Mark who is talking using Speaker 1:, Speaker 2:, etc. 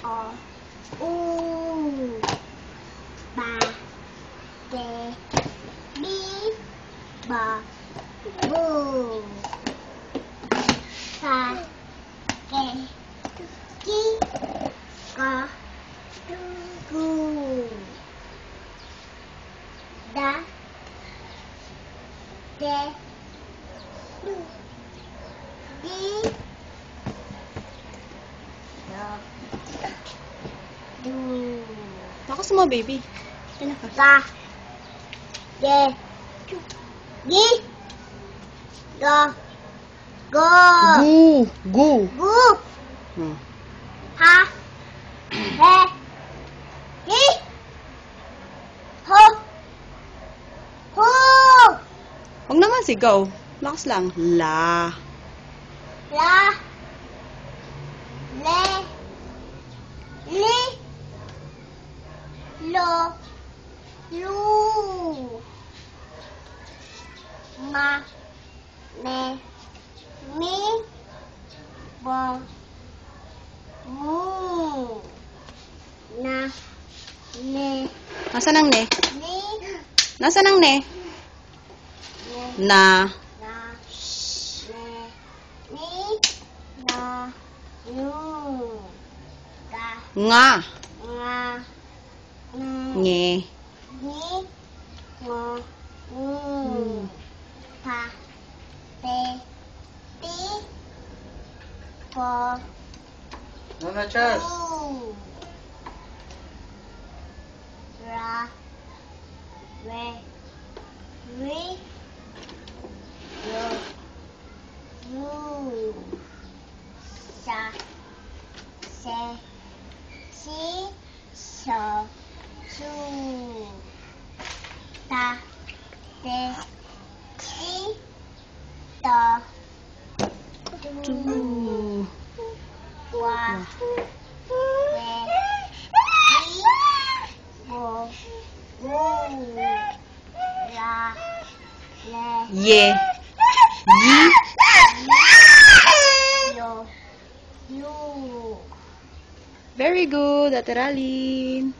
Speaker 1: U, ba, te, bi, ba, bu, sa, ke, ki, ka, gu, da, de, di, du.
Speaker 2: Lakas mo, baby. Kaya ka.
Speaker 1: Ga, ge, gi, ga, go,
Speaker 2: Gu.
Speaker 1: gu,
Speaker 2: Hmm.
Speaker 1: ha, he, hi, ho, hu,
Speaker 2: Huwag naman sigaw. Lakas lang. La.
Speaker 1: la, le, li, lo, lu, ma, me, mi, bo, mu, na, ne,
Speaker 2: Nasaan ang ne?
Speaker 1: ni,
Speaker 2: Nasaan ang ne?
Speaker 1: ne,
Speaker 2: Na.
Speaker 1: na, ne, ni, na, nu, ga,
Speaker 2: Nga.
Speaker 1: nga, ng,
Speaker 2: Nge.
Speaker 1: ni, ngo, ngu, pa, te, ti, po,
Speaker 3: Nona Chas.
Speaker 1: u, ra, re, ri, yo, yu, sa, se, si, so, su, ta, te, ti, to, tu, wa, we, wi, wo, wu, ra, le,
Speaker 2: Ye. Yi.
Speaker 1: yo, yu.
Speaker 2: Very good, Ate Ralyn.